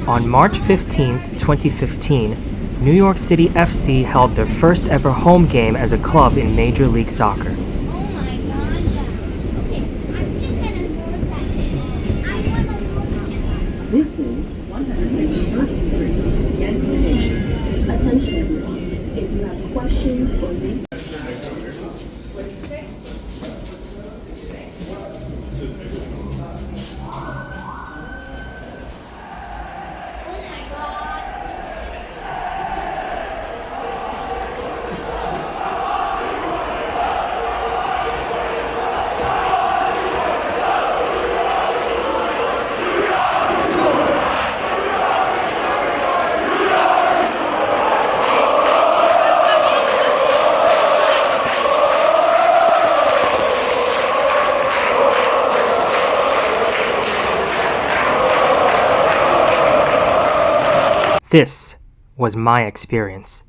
On March 15, 2015, New York City FC held their first ever home game as a club in Major League Soccer. Oh my god. Okay, I'm just gonna note that. I wanna look at that. This is 151st Street, Yankee Stadium. Attention everyone. If you have questions or need Oh my god. This was my experience.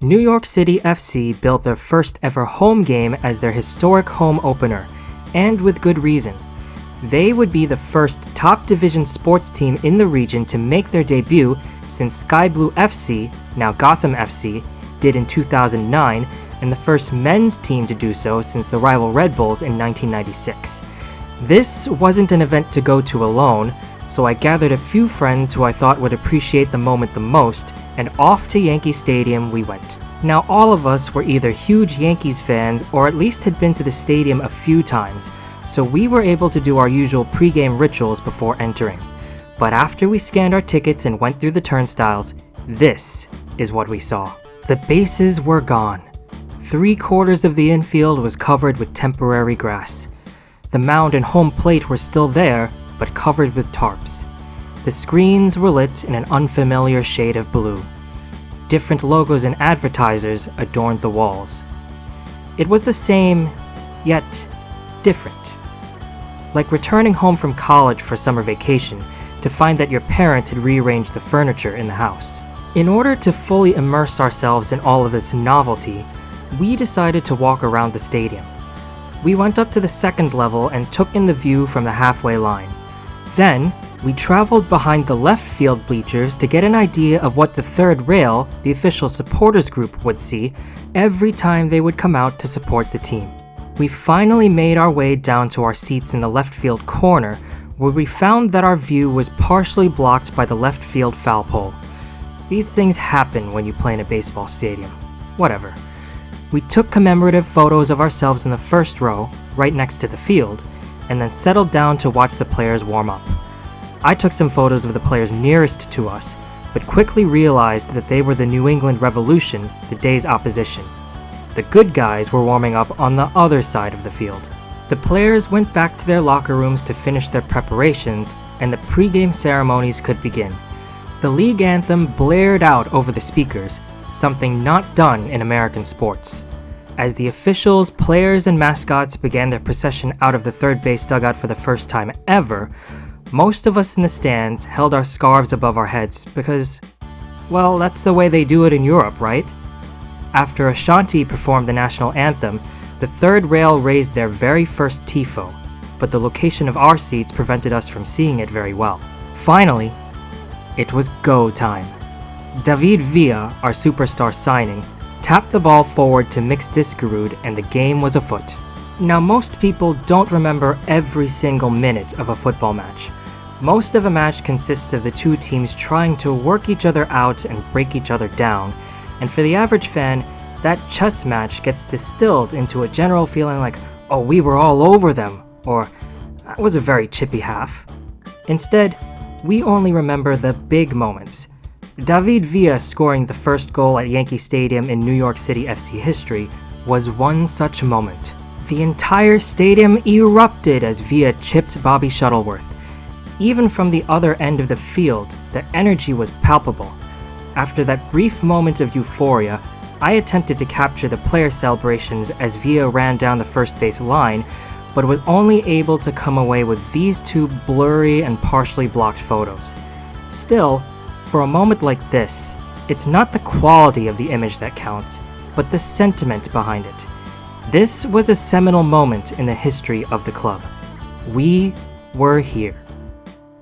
New York City FC built their first ever home game as their historic home opener, and with good reason. They would be the first top division sports team in the region to make their debut since Sky Blue FC, now Gotham FC, did in 2009, and the first men's team to do so since the rival Red Bulls in 1996. This wasn't an event to go to alone, so I gathered a few friends who I thought would appreciate the moment the most, and off to Yankee Stadium we went. Now all of us were either huge Yankees fans or at least had been to the stadium a few times, so we were able to do our usual pre-game rituals before entering. But after we scanned our tickets and went through the turnstiles, this is what we saw. The bases were gone. 3/4 of the infield was covered with temporary grass. The mound and home plate were still there, but covered with tarps. The screens were lit in an unfamiliar shade of blue. Different logos and advertisers adorned the walls. It was the same, yet different. Like returning home from college for summer vacation to find that your parents had rearranged the furniture in the house. In order to fully immerse ourselves in all of this novelty, we decided to walk around the stadium. We went up to the second level and took in the view from the halfway line. Then, we traveled behind the left field bleachers to get an idea of what the third rail, the official supporters group, would see every time they would come out to support the team. We finally made our way down to our seats in the left field corner, where we found that our view was partially blocked by the left field foul pole. These things happen when you play in a baseball stadium. Whatever. We took commemorative photos of ourselves in the first row, right next to the field, and then settled down to watch the players warm up. I took some photos of the players nearest to us, but quickly realized that they were the New England Revolution, the day's opposition. The good guys were warming up on the other side of the field. The players went back to their locker rooms to finish their preparations, and the pre-game ceremonies could begin. The league anthem blared out over the speakers, something not done in American sports. As the officials, players, and mascots began their procession out of the third base dugout for the first time ever, most of us in the stands held our scarves above our heads because, well, that's the way they do it in Europe, right? After Ashanti performed the national anthem, the third rail raised their very first tifo, but the location of our seats prevented us from seeing it very well. Finally, it was go time. David Villa, our superstar signing, tapped the ball forward to Mix Diskerud and the game was afoot. Now most people don't remember every single minute of a football match. Most of a match consists of the two teams trying to work each other out and break each other down, and for the average fan, that chess match gets distilled into a general feeling like, oh, we were all over them, or that was a very chippy half. Instead, we only remember the big moments. David Villa scoring the first goal at Yankee Stadium in New York City FC history was one such moment. The entire stadium erupted as Villa chipped Bobby Shuttleworth. Even from the other end of the field, the energy was palpable. After that brief moment of euphoria, I attempted to capture the player celebrations as Villa ran down the first base line, but was only able to come away with these two blurry and partially blocked photos. Still, for a moment like this, it's not the quality of the image that counts, but the sentiment behind it. This was a seminal moment in the history of the club. We were here.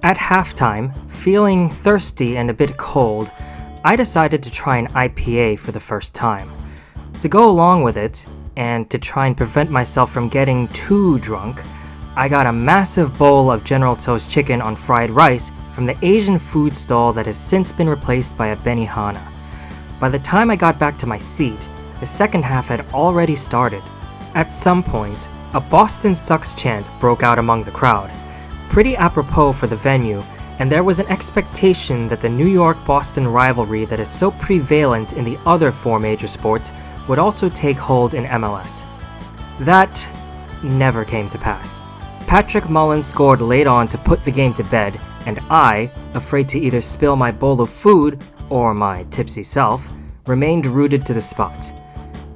At halftime, feeling thirsty and a bit cold, I decided to try an IPA for the first time. To go along with it, and to try and prevent myself from getting too drunk, I got a massive bowl of General Tso's chicken on fried rice from the Asian food stall that has since been replaced by a Benihana. By the time I got back to my seat, the second half had already started. At some point, a Boston Sucks chant broke out among the crowd. Pretty apropos for the venue, and there was an expectation that the New York-Boston rivalry that is so prevalent in the other four major sports would also take hold in MLS. That never came to pass. Patrick Mullins scored late on to put the game to bed, and I, afraid to either spill my bowl of food or my tipsy self, remained rooted to the spot.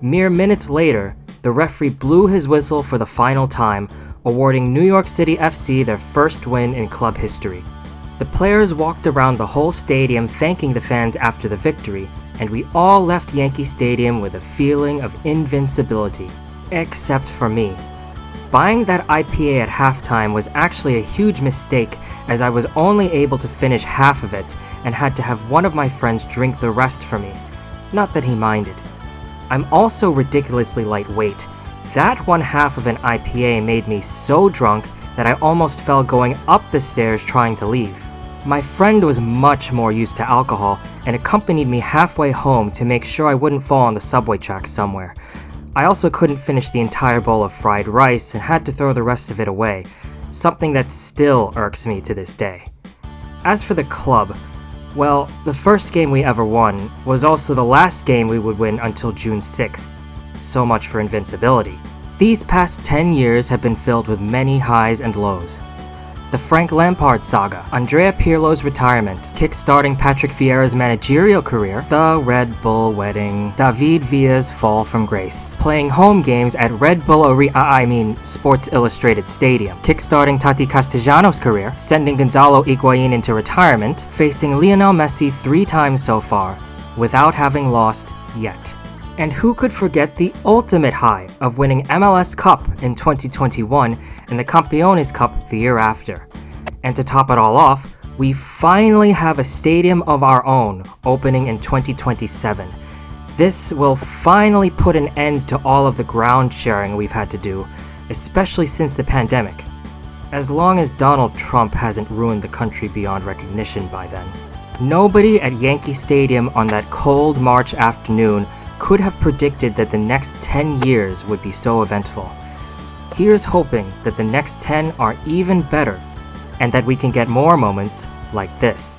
Mere minutes later, the referee blew his whistle for the final time, awarding New York City FC their first win in club history. The players walked around the whole stadium thanking the fans after the victory, and we all left Yankee Stadium with a feeling of invincibility. Except for me. Buying that IPA at halftime was actually a huge mistake, as I was only able to finish half of it and had to have one of my friends drink the rest for me. Not that he minded. I'm also ridiculously lightweight. That one half of an IPA made me so drunk that I almost fell going up the stairs trying to leave. My friend was much more used to alcohol and accompanied me halfway home to make sure I wouldn't fall on the subway tracks somewhere. I also couldn't finish the entire bowl of fried rice and had to throw the rest of it away, something that still irks me to this day. As for the club, well, the first game we ever won was also the last game we would win until June 6th. So much for invincibility. These past 10 years have been filled with many highs and lows. The Frank Lampard saga, Andrea Pirlo's retirement, kick-starting Patrick Vieira's managerial career, the Red Bull wedding, David Villa's fall from grace, playing home games at Sports Illustrated Stadium, kick-starting Tati Castellanos' career, sending Gonzalo Higuain into retirement, facing Lionel Messi 3 times so far, without having lost yet. And who could forget the ultimate high of winning MLS Cup in 2021 and the Campeones Cup the year after. And to top it all off, we finally have a stadium of our own opening in 2027. This will finally put an end to all of the ground sharing we've had to do, especially since the pandemic. As long as Donald Trump hasn't ruined the country beyond recognition by then. Nobody at Yankee Stadium on that cold March afternoon could have predicted that the next 10 years would be so eventful. Here's hoping that the next 10 are even better, and that we can get more moments like this.